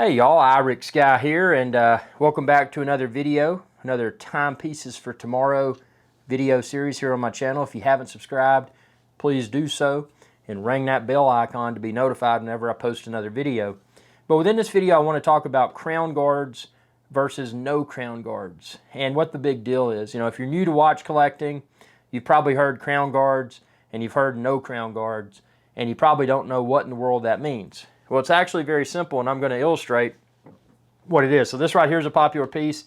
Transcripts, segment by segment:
Hey y'all, Irix Guy here, and welcome back to another video, another Timepieces for Tomorrow video series here on my channel. If you haven't subscribed, please do so and ring that bell icon to be notified whenever I post another video. But within this video, I want to talk about crown guards versus no crown guards and what the big deal is. You know, if you're new to watch collecting, you've probably heard crown guards and you've heard no crown guards, and you probably don't know what in the world that means. Well, it's actually very simple, and I'm going to illustrate what it is. So this right here is a popular piece,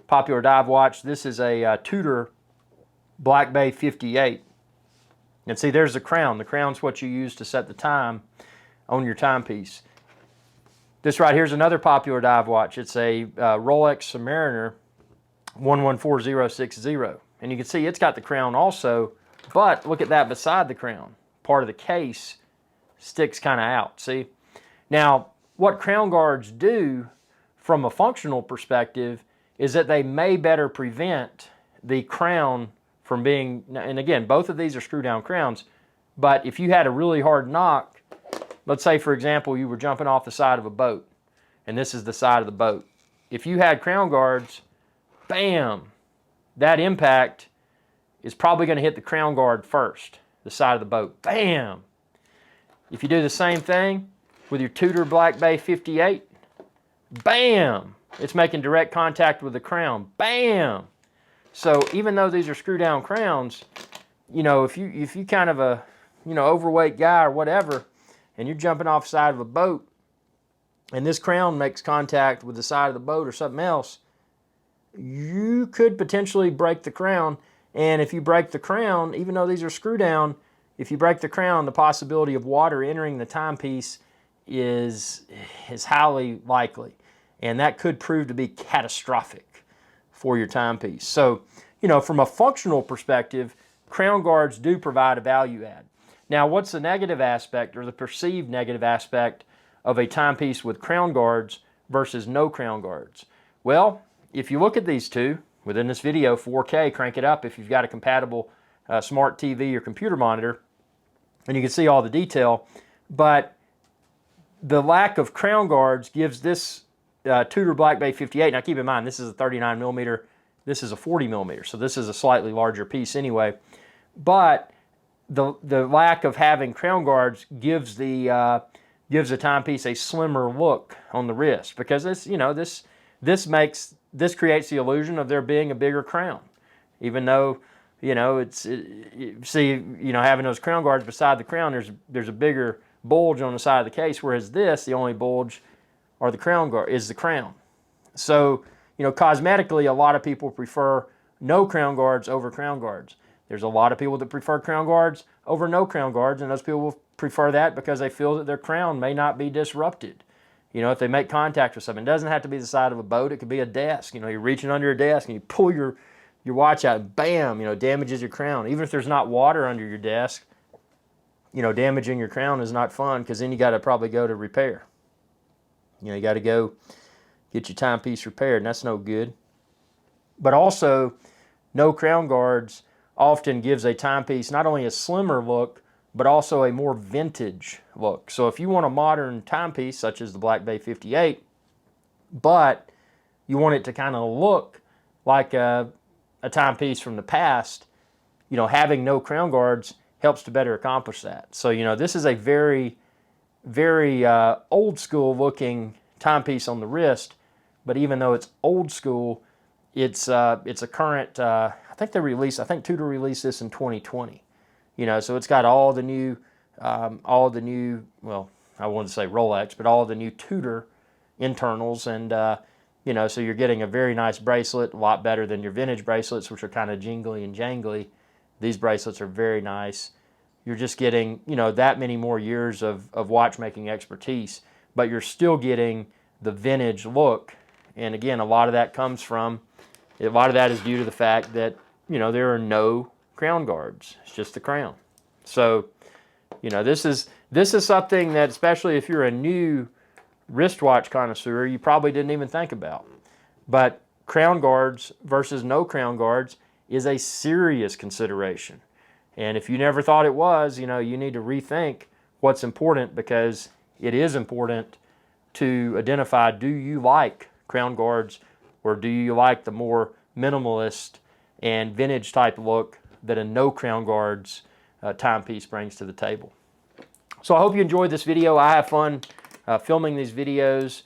popular dive watch. This is a Tudor Black Bay 58. And see, there's the crown. The crown's what you use to set the time on your timepiece. This right here is another popular dive watch. It's a Rolex Submariner 114060. And you can see it's got the crown also, but look at that beside the crown. Part of the case sticks kind of out, see? Now, what crown guards do from a functional perspective is that they may better prevent the crown from being, and again, both of these are screw down crowns, but if you had a really hard knock, let's say for example, you were jumping off the side of a boat, and this is the side of the boat. If you had crown guards, bam, that impact is probably going to hit the crown guard first, the side of the boat, bam. If you do the same thing with your Tudor Black Bay 58, bam, it's making direct contact with the crown, bam. So even though these are screw down crowns, you know, if you kind of a, you know, overweight guy or whatever, and you're jumping off the side of a boat, and this crown makes contact with the side of the boat or something else, you could potentially break the crown. And if you break the crown, even though these are screw down, if you break the crown, the possibility of water entering the timepiece is highly likely, and that could prove to be catastrophic for your timepiece. So, you know, from a functional perspective, crown guards do provide a value add. Now, what's the negative aspect or the perceived negative aspect of a timepiece with crown guards versus no crown guards? Well, if you look at these two within this video, 4K, crank it up if you've got a compatible smart TV or computer monitor, and you can see all the detail, but the lack of crown guards gives this Tudor Black Bay 58, now keep in mind this is a 39 millimeter, this is a 40 millimeter, so this is a slightly larger piece anyway, but the lack of having crown guards gives the timepiece a slimmer look on the wrist, because this, you know, this creates the illusion of there being a bigger crown, even though, you know, see, you know, having those crown guards beside the crown, there's a bigger bulge on the side of the case, whereas this, the only bulge or the crown guard is the crown. So, you know, cosmetically, a lot of people prefer no crown guards over crown guards. There's a lot of people that prefer crown guards over no crown guards, and those people will prefer that because they feel that their crown may not be disrupted. You know, if they make contact with something, it doesn't have to be the side of a boat, it could be a desk. You know, you're reaching under a desk and you pull your watch out, and bam, you know, damages your crown. Even if there's not water under your desk, you know, damaging your crown is not fun, because then you got to probably go to repair. You know, you got to go get your timepiece repaired, and that's no good. But also, no crown guards often gives a timepiece not only a slimmer look, but also a more vintage look. So if you want a modern timepiece, such as the Black Bay 58, but you want it to kind of look like a timepiece from the past, you know, having no crown guards helps to better accomplish that. So, you know, this is a very, very old school looking timepiece on the wrist, but even though it's old school, it's a current, I think Tudor released this in 2020. You know, so it's got all the new, well, I wanted to say Rolex, but all the new Tudor internals, and you know, so you're getting a very nice bracelet, a lot better than your vintage bracelets, which are kind of jingly and jangly. These bracelets are very nice. You're just getting, you know, that many more years of watchmaking expertise, but you're still getting the vintage look. And again, a lot of that is due to the fact that, you know, there are no crown guards. It's just the crown. So, you know, this is something that, especially if you're a new wristwatch connoisseur, you probably didn't even think about. But crown guards versus no crown guards is a serious consideration. And if you never thought it was, you know, you need to rethink what's important, because it is important to identify, do you like crown guards or do you like the more minimalist and vintage type look that a no crown guards timepiece brings to the table. So I hope you enjoyed this video. I have fun filming these videos,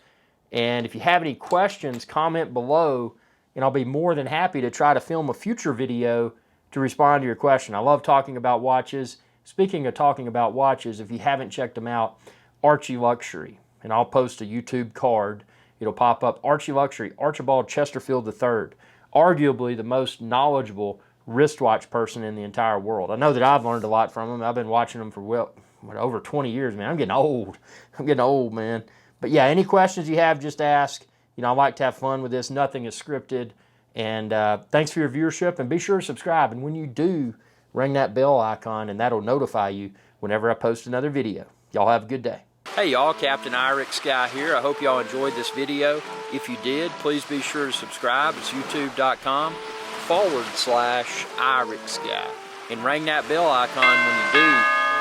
and if you have any questions, comment below and I'll be more than happy to try to film a future video to respond to your question. I love talking about watches. Speaking of talking about watches, if you haven't checked them out, Archie Luxury, and I'll post a YouTube card. It'll pop up, Archie Luxury, Archibald Chesterfield III, arguably the most knowledgeable wristwatch person in the entire world. I know that I've learned a lot from him. I've been watching him for, well, over 20 years, man. I'm getting old. I'm getting old, man. But yeah, any questions you have, just ask. You know, I like to have fun with this. Nothing is scripted. And thanks for your viewership, and be sure to subscribe. And when you do, ring that bell icon, and that'll notify you whenever I post another video. Y'all have a good day. Hey y'all, Captain Irix Guy here. I hope y'all enjoyed this video. If you did, please be sure to subscribe. It's youtube.com/Irix Guy. And ring that bell icon when you do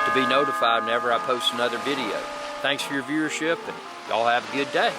to be notified whenever I post another video. Thanks for your viewership, and y'all have a good day.